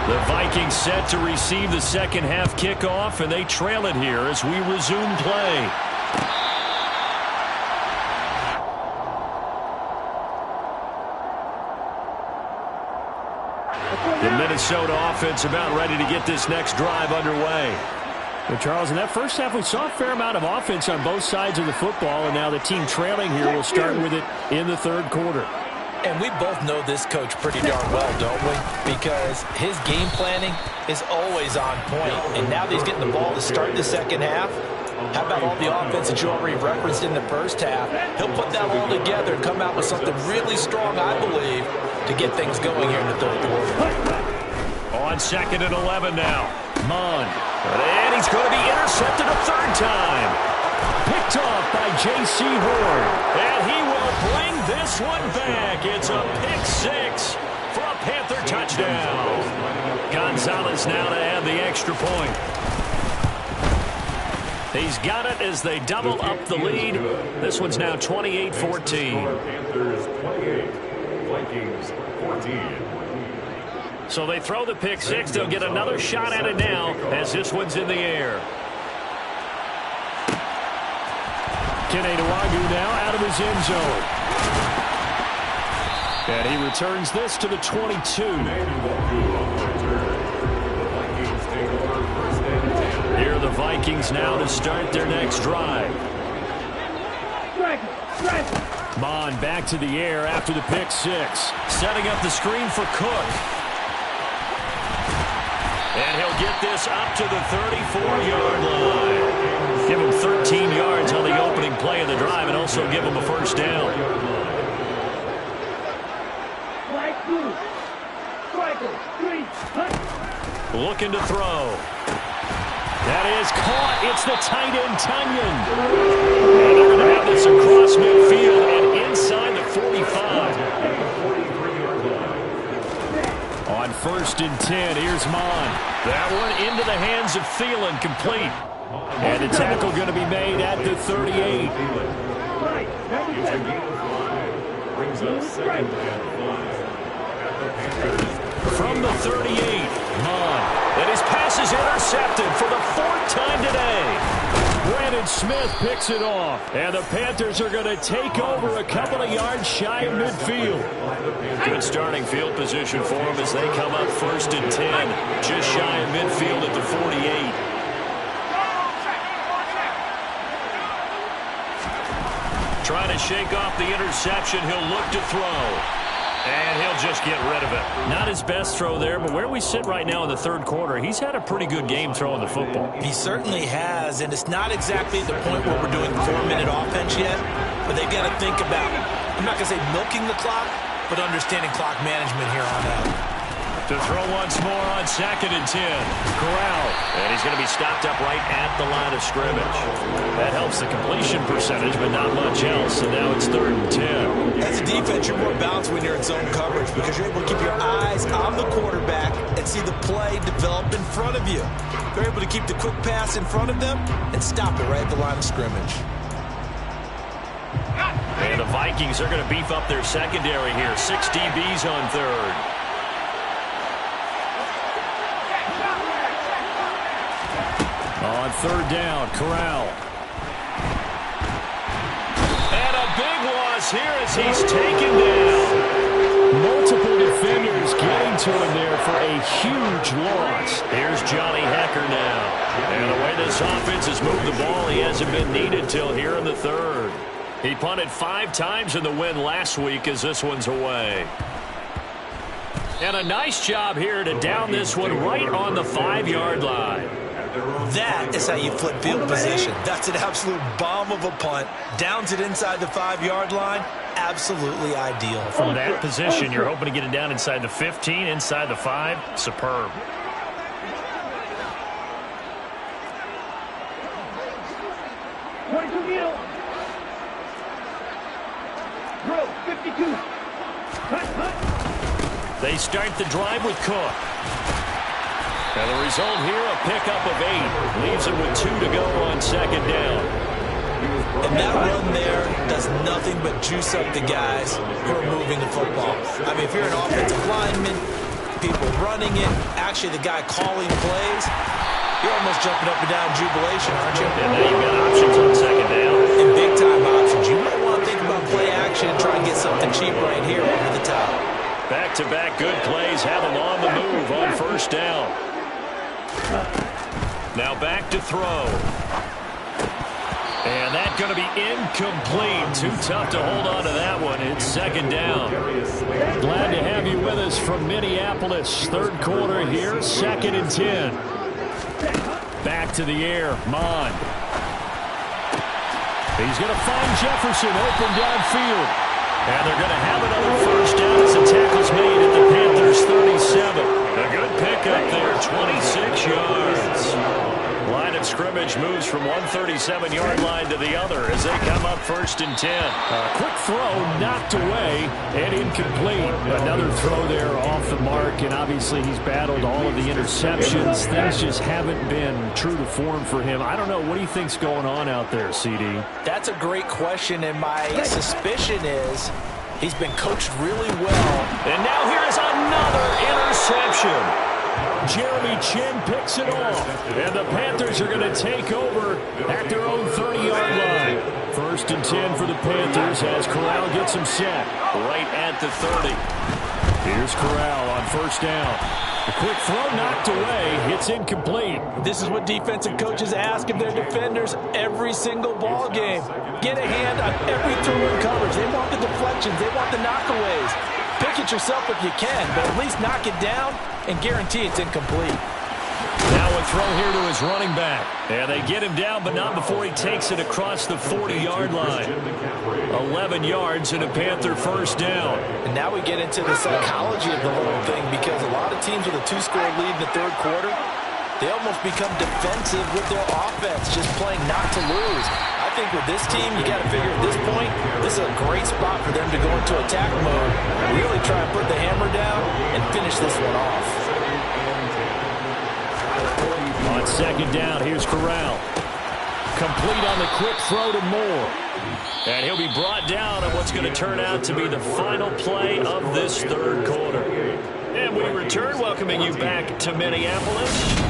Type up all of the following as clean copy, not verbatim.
The Vikings set to receive the second half kickoff, and they trail it here as we resume play. The Minnesota offense about ready to get this next drive underway. Well, Charles, in that first half, we saw a fair amount of offense on both sides of the football, and now the team trailing here will start with it in the third quarter. And we both know this coach pretty darn well, don't we? Because his game planning is always on point. And now that he's getting the ball to start the second half, how about all the offense that you already referenced in the first half? He'll put that all together and come out with something really strong, I believe, to get things going here in the third quarter. On 2nd and 11 now. Mon. And he's going to be intercepted a third time. Picked off by J.C. Horn. And he will bring this one back. It's a pick six for a Panther touchdown. Gonzalez now to add the extra point. He's got it as they double up the lead. This one's now 28-14. Panthers 28, Vikings 14. So they throw the pick six. They'll get another shot at it now as this one's in the air. Kenedawagu now out of his end zone. And he returns this to the 22. Here are the Vikings now to start their next drive. Mon back to the air after the pick six. Setting up the screen for Cook. And he'll get this up to the 34-yard line. Give him 13 yards on the opening play of the drive and also give him a first down. Looking to throw. That is caught. It's the tight end, Tunyon. And they're going to have this across midfield and inside the 45. On 1st and 10, here's Mon. That one into the hands of Thielen, complete. And the tackle going to be made at the 38. From the 38, Mon. And his pass is intercepted for the 4th time today. Brandon Smith picks it off. And the Panthers are going to take over a couple of yards shy of midfield. Good starting field position for them as they come up 1st and 10. Just shy of midfield at the 48. Trying to shake off the interception. He'll look to throw. And he'll just get rid of it. Not his best throw there, but where we sit right now in the third quarter, he's had a pretty good game throwing the football. He certainly has, and it's not exactly the point where we're doing 4-minute offense yet, but they've got to think about, I'm not going to say milking the clock, but understanding clock management here on out. To throw once more on 2nd and 10. Corral. And he's going to be stopped up right at the line of scrimmage. That helps the completion percentage, but not much else. And now it's 3rd and 10. As a defense, you're more balanced when you're in zone coverage because you're able to keep your eyes on the quarterback and see the play develop in front of you. You're able to keep the quick pass in front of them and stop it right at the line of scrimmage. And the Vikings are going to beef up their secondary here. 6 DBs on 3rd. On 3rd down, Corral. And a big loss here as he's taken down. Multiple defenders getting to him there for a huge loss. Here's Johnny Hecker now. And the way this offense has moved the ball, he hasn't been needed till here in the 3rd. He punted 5 times in the win last week as this one's away. And a nice job here to down this one right on the 5-yard line. That is how you flip field position. That's an absolute bomb of a punt. Downs it inside the 5-yard line. Absolutely ideal. From that position, you're hoping to get it down inside the 15, inside the 5. Superb. They start the drive with Cook. And the result here, a pickup of 8. Leaves it with 2 to go on 2nd down. And that run there does nothing but juice up the guys who are moving the football. I mean, if you're an offensive lineman, people running it, actually the guy calling plays. You're almost jumping up and down in jubilation, aren't you? And now you've got options on second down. And big-time options. You might want to think about play action and try and get something cheap right here over the top. Back-to-back good plays have them on the move on first down. Now back to throw. And that's going to be incomplete. Too tough to hold on to that one. It's second down. Glad to have you with us from Minneapolis. Third quarter here, 2nd and 10. Back to the air, Mond. He's going to find Jefferson open downfield. And they're going to have another first down as the tackle's made at the Panthers' 37. A good pickup there, 26 yards. Line of scrimmage moves from one 37-yard line to the other as they come up 1st and 10. Quick throw knocked away and incomplete. Another throw there off the mark, and obviously he's battled all of the interceptions. Things just haven't been true to form for him. I don't know. What do you think's going on out there, CD? That's a great question, and my suspicion is he's been coached really well. And now here's another interception. Jeremy Chin picks it off, and the Panthers are going to take over at their own 30-yard line. 1st and 10 for the Panthers as Corral gets him set right at the 30. Here's Corral on first down. The quick throw knocked away. It's incomplete. This is what defensive coaches ask of their defenders every single ball game. Get a hand on every throw in coverage. They want the deflections. They want the knockaways. Pick it yourself if you can, but at least knock it down and guarantee it's incomplete. Now a throw here to his running back. And they get him down, but not before he takes it across the 40-yard line. 11 yards and a Panther first down. And now we get into the psychology of the whole thing, because a lot of teams with a 2-score lead in the third quarter, they almost become defensive with their offense, just playing not to lose. I think with this team, you got to figure at this point, this is a great spot for them to go into attack mode, really try and put the hammer down and finish this one off. On second down, here's Corral. Complete on the quick throw to Moore. And he'll be brought down on what's going to turn out to be the final play of this third quarter. And we return, welcoming you back to Minneapolis.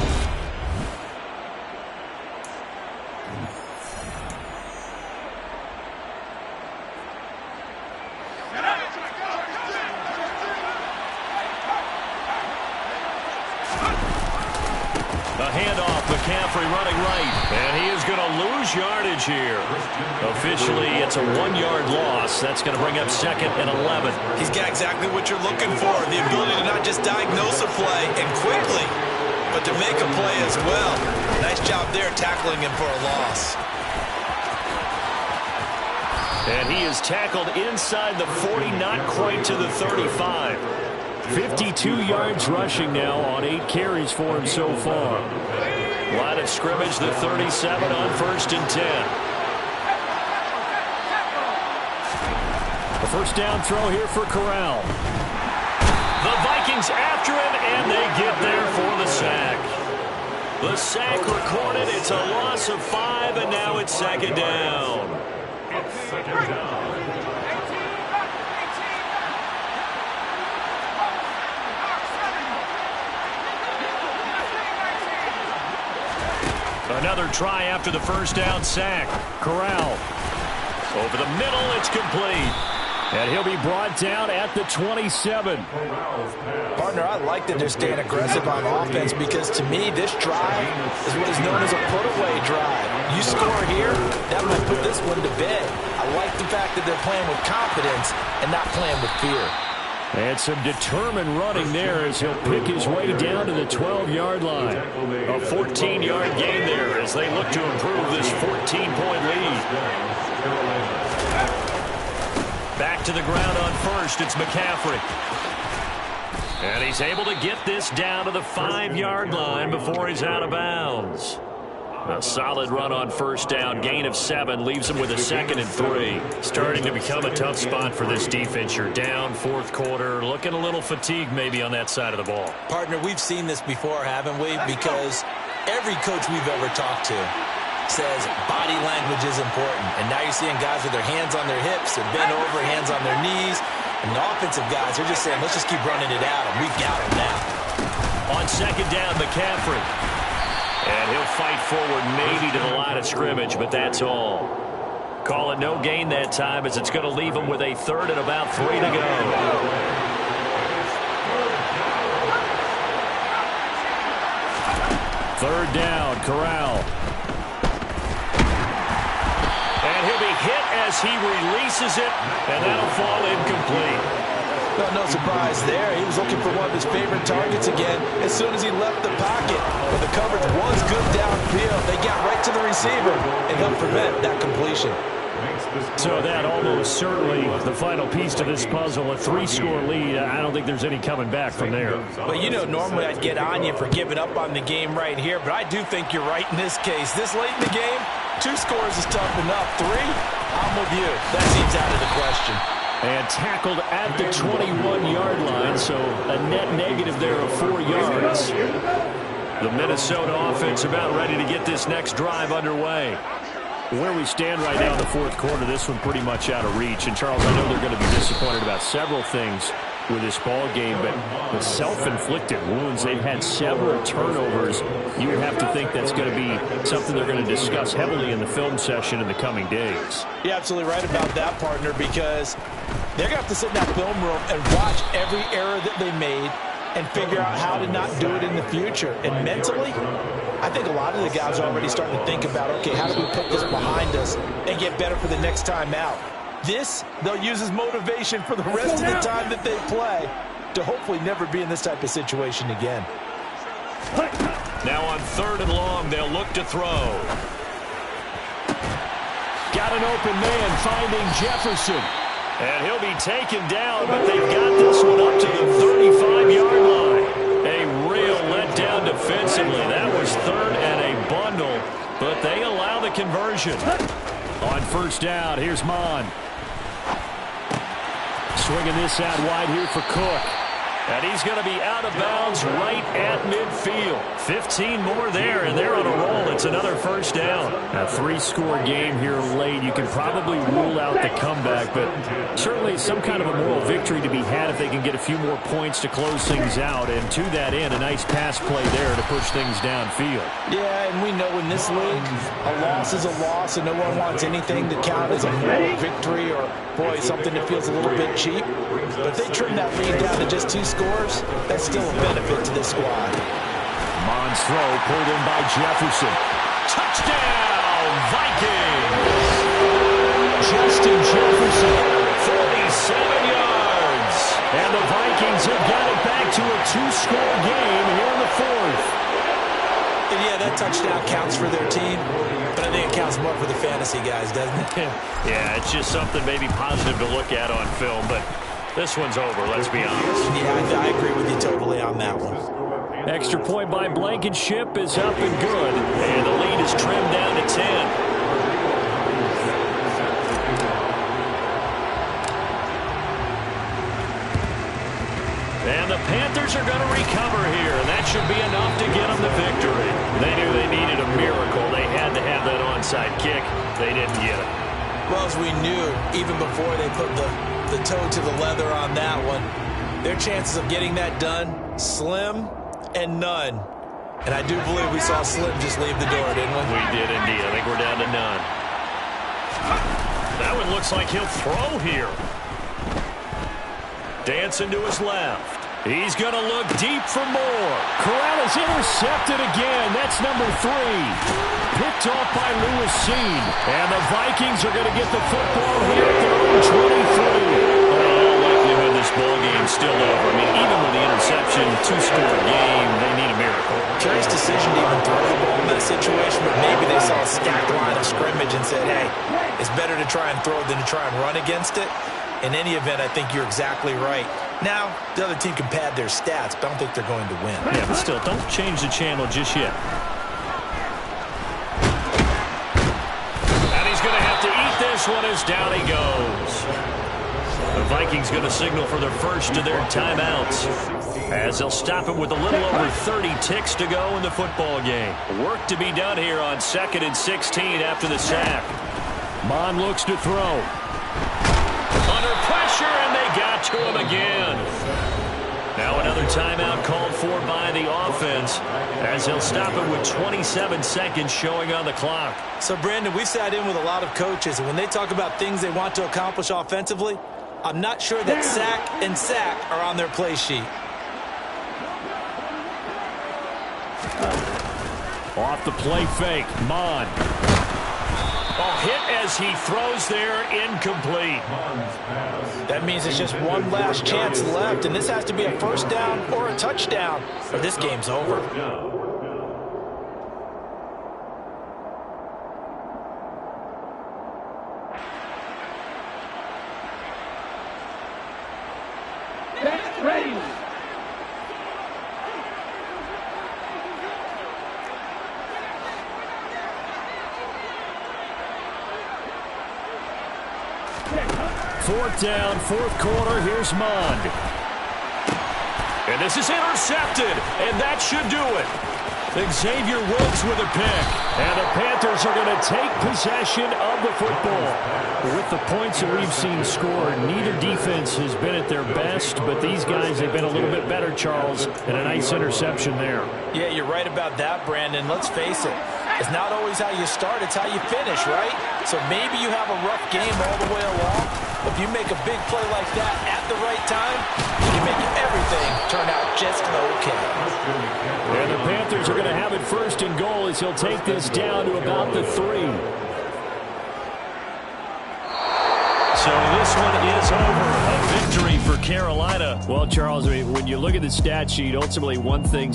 McCaffrey running right, and he is going to lose yardage here. Officially, it's a 1-yard loss. That's going to bring up 2nd and 11. He's got exactly what you're looking for, the ability to not just diagnose a play and quickly, but to make a play as well. Nice job there tackling him for a loss. And he is tackled inside the 40, not quite to the 35. 52 yards rushing now on 8 carries for him so far. Line of scrimmage, the 37 on 1st and 10. A first down throw here for Corral. The Vikings after him, and they get there for the sack. The sack recorded. It's a loss of 5, and now it's 2nd down. Another try after the first down sack. Corral. Over the middle, it's complete. And he'll be brought down at the 27. Partner, I like that they're staying aggressive on offense, because to me, this drive is what is known as a put-away drive. You score here, that might put this one to bed. I like the fact that they're playing with confidence and not playing with fear. And some determined running there as he'll pick his way down to the 12-yard line. A 14-yard gain there as they look to improve this 14-point lead. Back to the ground on first, it's McCaffrey. And he's able to get this down to the 5-yard line before he's out of bounds. A solid run on first down, gain of 7, leaves him with a 2nd and 3. Starting to become a tough spot for this defense. You're down, fourth quarter, looking a little fatigued maybe on that side of the ball. Partner, we've seen this before, haven't we? Because every coach we've ever talked to says body language is important. And now you're seeing guys with their hands on their hips, they're bent over, hands on their knees. And the offensive guys are just saying, let's just keep running it out, and we've got them now. second down, McCaffrey. And he'll fight forward maybe to the line of scrimmage, but that's all. Call it no gain that time as it's going to leave him with a third and about 3 to go. Third down, Corral. And he'll be hit as he releases it, and that'll fall incomplete. Well, no surprise there. He was looking for one of his favorite targets again as soon as he left the pocket. But the coverage was good downfield. They got right to the receiver and helped prevent that completion. So that almost certainly the final piece to this puzzle, a 3-score lead. I don't think there's any coming back from there. But you know, normally I'd get on you for giving up on the game right here, but I do think you're right in this case. This late in the game, 2 scores is tough enough. 3, I'm with you. That seems out of the question. And tackled at the 21-yard line, so a net negative there of 4 yards. The Minnesota offense about ready to get this next drive underway. Where we stand right now in the fourth quarter, this one pretty much out of reach. And, Charles, I know they're going to be disappointed about several things with this ball game, but the self-inflicted wounds, they've had several turnovers. You would have to think that's going to be something they're going to discuss heavily in the film session in the coming days. You're absolutely right about that, partner, because they're going to have to sit in that film room and watch every error that they made and figure out how to not do it in the future. And mentally, I think a lot of the guys are already starting to think about, okay, how do we put this behind us and get better for the next time out? This, they'll use as motivation for the rest of the time that they play to hopefully never be in this type of situation again. Now on 3rd and long, they'll look to throw. Got an open man finding Jefferson. And he'll be taken down, but they've got this one up to the 35-yard line. A real letdown defensively. That was 3rd and a bundle, but they allow the conversion. On 1st down, here's Mon. Swinging this out wide here for Cook. And he's going to be out of bounds right at midfield. 15 more there, and they're on a roll. It's another 1st down. A 3-score game here late. You can probably rule out the comeback, but certainly some kind of a moral victory to be had if they can get a few more points to close things out. And to that end, a nice pass play there to push things downfield. Yeah, and we know in this league, a loss is a loss, and no one wants anything to count as a moral victory or, boy, something that feels a little bit cheap. But if they trim that lead down to just 2 scores, that's still a benefit to this squad. Mon's throw pulled in by Jefferson. Touchdown, Vikings! Justin Jefferson, 47 yards. And the Vikings have got it back to a 2-score game here in the 4th. And yeah, that touchdown counts for their team, but I think it counts more for the fantasy guys, doesn't it? Yeah, it's just something maybe positive to look at on film, but this one's over, let's be honest. Yeah, I agree with you totally on that one. Extra point by Blankenship is up and good, and the lead is trimmed down to 10. And the Panthers are going to recover here, and that should be enough to get them the victory. They knew they needed a miracle. They had to have that onside kick. They didn't get it. Well, as we knew, even before they put the toe to the leather on that one, their chances of getting that done, slim and none. And I do believe we saw Slim just leave the door, didn't we? We did indeed. I think we're down to none. That one looks like he'll throw here. Dancing to his left. He's going to look deep for more. Corral is intercepted again. That's number 3. Picked off by Lewis Seen. And the Vikings are going to get the football here at their own 23. In all likelihood, this ball game's still over. I mean, even with the interception, 2-score game, they need a miracle. Curious decision to even throw the ball in that situation, but maybe they saw a stacked line of scrimmage and said, hey, it's better to try and throw than to try and run against it. In any event, I think you're exactly right. Now, the other team can pad their stats, but I don't think they're going to win. Yeah, but still, don't change the channel just yet. And he's going to have to eat this one as down he goes. The Vikings going to signal for their first of their timeouts, as they'll stop him with a little over 30 ticks to go in the football game. Work to be done here on 2nd and 16 after the sack. Mon looks to throw. Under pressure, and they got to him again. Now another timeout called for by the offense. defense as he'll stop it with 27 seconds showing on the clock. So, Brandon, we've sat in with a lot of coaches, and when they talk about things they want to accomplish offensively, I'm not sure that sack and sack are on their play sheet. Off the play fake, Mond. Oh, hit as he throws there, incomplete. That means it's just one last chance left, and this has to be a first down or a touchdown, or this game's over. Ready. Fourth down, fourth quarter. Here's Mond. And this is intercepted, and that should do it. Xavier Woods with a pick. And the Panthers are going to take possession of the football. With the points that we've seen scored, neither defense has been at their best, but these guys have been a little bit better, Charles, and a nice interception there. Yeah, you're right about that, Brandon. Let's face it. It's not always how you start, it's how you finish, right? So maybe you have a rough game all the way along, but if you make a big play like that at the right time, you can make everything turn out just okay. And the Panthers are going to have it first and goal as he'll take this down to about the 3. So this one is over. A victory for Carolina. Well, Charles, I mean, when you look at the stat sheet, ultimately one thing